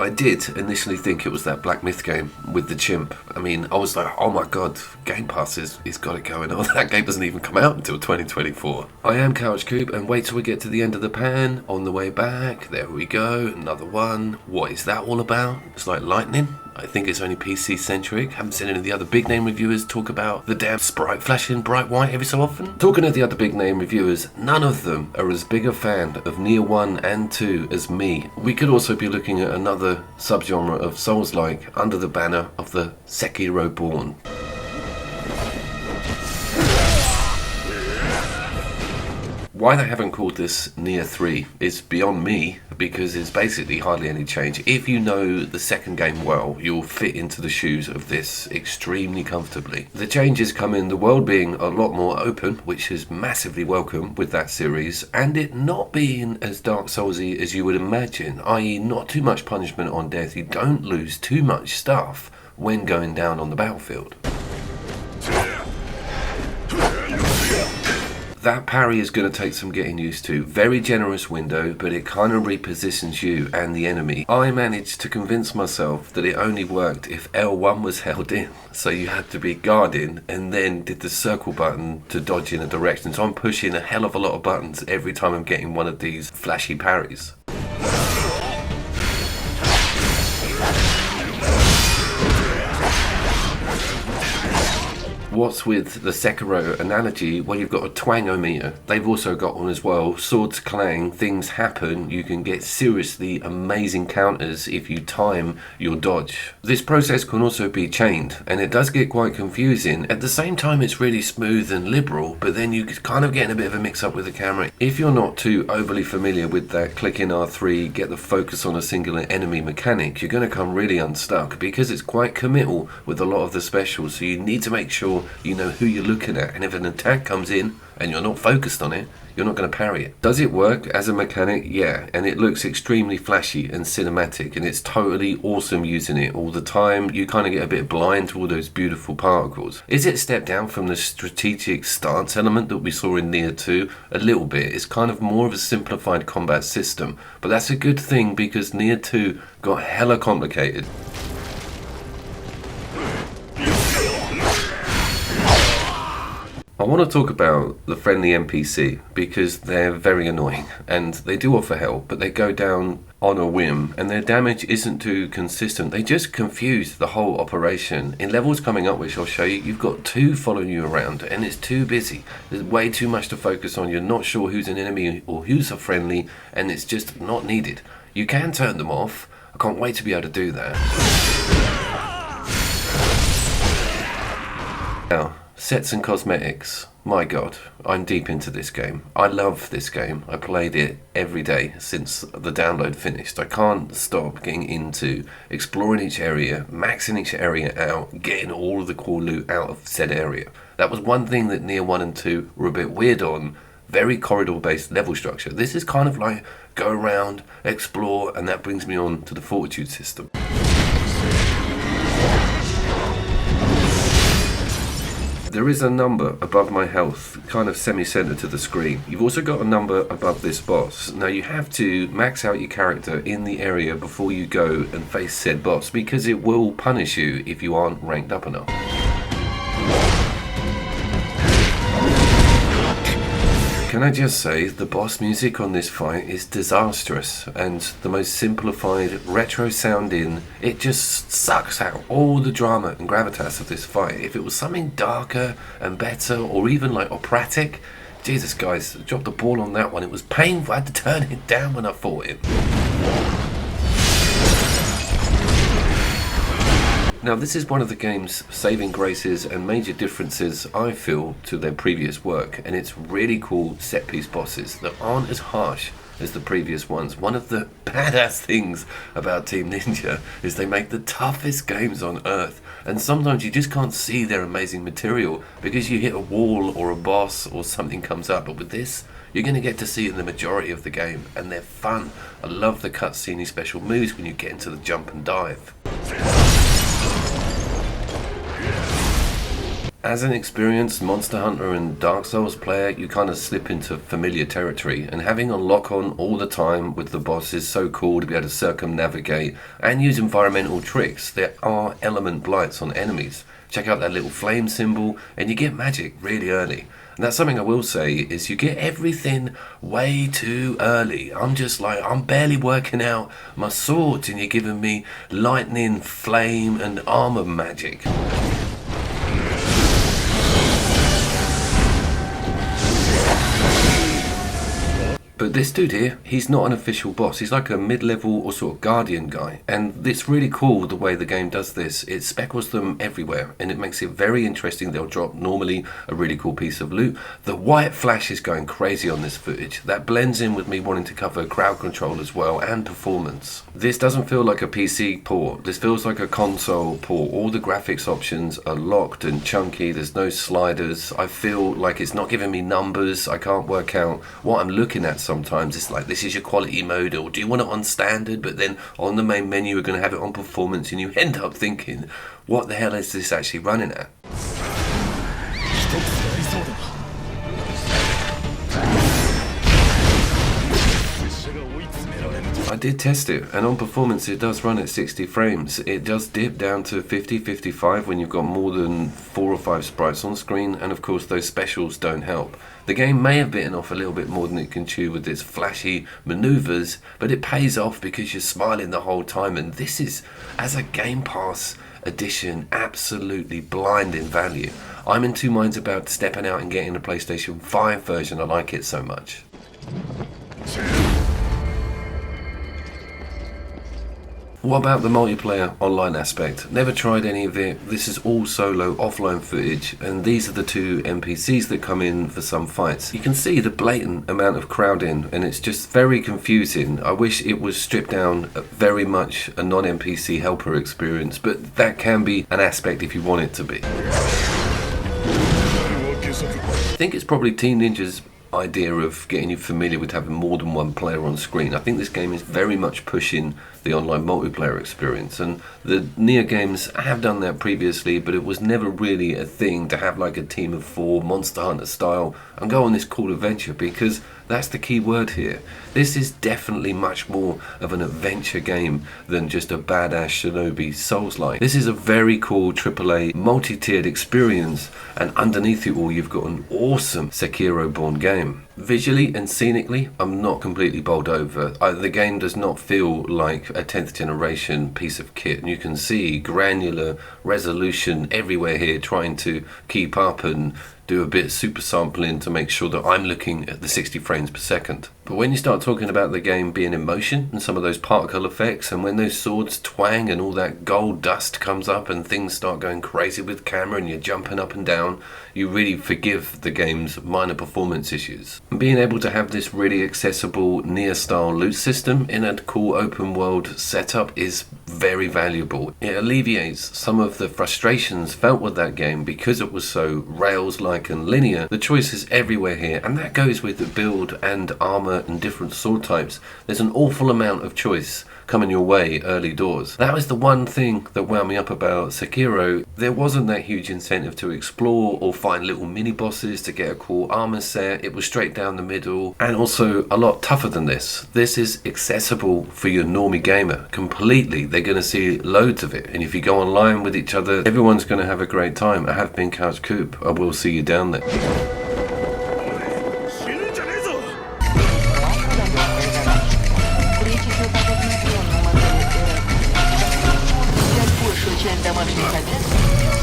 I did initially think it was that Black Myth game with the chimp. I mean, I was like, oh my god, Game Pass is got it going on. That game doesn't even come out until 2024. I am Couch Coop, and wait till we get to the end of the pan. On the way back, there we go, another one. What is that all about? It's like lightning. I think it's only PC centric. Haven't seen any of the other big name reviewers talk about the damn sprite flashing bright white every so often. Talking of the other big name reviewers, none of them are as big a fan of Nier 1 and 2 as me. We could also be looking at another subgenre of Souls-like under the banner of the Sekiro Born. Why they haven't called this Nier 3 is beyond me, because it's basically hardly any change. If you know the second game well, you'll fit into the shoes of this extremely comfortably. The changes come in the world being a lot more open, which is massively welcome with that series, and it not being as Dark Soulsy as you would imagine, i.e. not too much punishment on death. You don't lose too much stuff when going down on the battlefield. That parry is going to take some getting used to. Very generous window, but it kind of repositions you and the enemy. I managed to convince myself that it only worked if L1 was held in. So you had to be guarding and then did the circle button to dodge in a direction. So I'm pushing a hell of a lot of buttons every time I'm getting one of these flashy parries. What's with the Sekiro analogy? Well, you've got a twangometer. They've also got one as well. Swords clang, things happen. You can get seriously amazing counters if you time your dodge. This process can also be chained, and it does get quite confusing. At the same time, it's really smooth and liberal, but then you kind of get in a bit of a mix-up with the camera. If you're not too overly familiar with that click in R3, get the focus on a singular enemy mechanic, you're going to come really unstuck, because it's quite committal with a lot of the specials, so you need to make sure you know who you're looking at, and if an attack comes in and you're not focused on it, you're not going to parry it. Does it work as a mechanic? Yeah, and it looks extremely flashy and cinematic, and it's totally awesome using it all the time. You kind of get a bit blind to all those beautiful particles. Is it a step down from the strategic stance element that we saw in Nier 2? A little bit. It's kind of more of a simplified combat system, but that's a good thing, because Nier 2 got hella complicated. I want to talk about the friendly NPC, because they're very annoying and they do offer help, but they go down on a whim and their damage isn't too consistent. They just confuse the whole operation. In levels coming up, which I'll show you, you've got two following you around and it's too busy. There's way too much to focus on. You're not sure who's an enemy or who's a friendly, and it's just not needed. You can turn them off. I can't wait to be able to do that. Now, sets and cosmetics. My god, I'm deep into this game. I love this game. I played it every day since the download finished. I can't stop getting into exploring each area, maxing each area out, getting all of the cool loot out of said area. That was one thing that Nier 1 and 2 were a bit weird on. Very corridor-based level structure. This is kind of like go around, explore, and that brings me on to the fortitude system. There is a number above my health, kind of semi-centered to the screen. You've also got a number above this boss. Now you have to max out your character in the area before you go and face said boss, because it will punish you if you aren't ranked up enough. Can I just say, the boss music on this fight is disastrous, and the most simplified, retro sounding, it just sucks out all the drama and gravitas of this fight. If it was something darker and better, or even like operatic, Jesus guys, dropped the ball on that one. It was painful. I had to turn it down when I fought it. Now this is one of the game's saving graces and major differences, I feel, to their previous work, and it's really cool set piece bosses that aren't as harsh as the previous ones. One of the badass things about Team Ninja is they make the toughest games on earth, and sometimes you just can't see their amazing material because you hit a wall or a boss or something comes up, but with this you're going to get to see it in the majority of the game, and they're fun. I love the cutscene special moves when you get into the jump and dive. As an experienced Monster Hunter and Dark Souls player, you kind of slip into familiar territory, and having a lock on all the time with the boss is so cool to be able to circumnavigate and use environmental tricks. There are element blights on enemies. Check out that little flame symbol, and you get magic really early. And that's something I will say, is you get everything way too early. I'm barely working out my swords, and you're giving me lightning, flame, and armor magic. But this dude here, he's not an official boss. He's like a mid-level or sort of guardian guy. And it's really cool the way the game does this. It speckles them everywhere, and it makes it very interesting. They'll drop normally a really cool piece of loot. The white flash is going crazy on this footage. That blends in with me wanting to cover crowd control as well, and performance. This doesn't feel like a PC port. This feels like a console port. All the graphics options are locked and chunky. There's no sliders. I feel like it's not giving me numbers. I can't work out what I'm looking at sometimes. It's like, this is your quality mode, or do you want it on standard? But then on the main menu we're going to have it on performance, and you end up thinking, what the hell is this actually running at? I did test it, and on performance it does run at 60 frames. It does dip down to 50, 55 when you've got more than 4 or 5 sprites on screen, and of course those specials don't help. The game may have bitten off a little bit more than it can chew with its flashy maneuvers, but it pays off because you're smiling the whole time, and this is, as a Game Pass edition, absolutely blinding value. I'm in two minds about stepping out and getting a PlayStation 5 version. I like it so much. What about the multiplayer online aspect? Never tried any of it. This is all solo offline footage, and these are the two NPCs that come in for some fights. You can see the blatant amount of crowding, and it's just very confusing. I wish it was stripped down very much a non-NPC helper experience, but that can be an aspect if you want it to be. I think it's probably Team Ninja's idea of getting you familiar with having more than one player on screen. I think this game is very much pushing the online multiplayer experience, and the Nier games have done that previously, but it was never really a thing to have like a team of 4 Monster Hunter style and go on this cool adventure, because that's the key word here. This is definitely much more of an adventure game than just a badass shinobi Souls-like. This is a very cool AAA multi-tiered experience, and underneath it all you've got an awesome Sekiro-born game. Visually and scenically, I'm not completely bowled over. The game does not feel like a 10th generation piece of kit, and you can see granular resolution everywhere here, trying to keep up and do a bit of super sampling to make sure that I'm looking at the 60 frames per second. But when you start talking about the game being in motion and some of those particle effects, and when those swords twang and all that gold dust comes up and things start going crazy with camera and you're jumping up and down, you really forgive the game's minor performance issues. And being able to have this really accessible Nier style loot system in a cool open world setup is very valuable. It alleviates some of the frustrations felt with that game because it was so Rails-like and linear. The choice is everywhere here, and that goes with the build and armor and different sword types. There's an awful amount of choice coming your way early doors. That was the one thing that wound me up about Sekiro. There wasn't that huge incentive to explore or find little mini bosses to get a cool armor set. It was straight down the middle, and also a lot tougher than this. This is accessible for your normie gamer completely. They're going to see loads of it, and if you go online with each other, everyone's going to have a great time. I have been Couch Coop. I will see you down there. домашний контент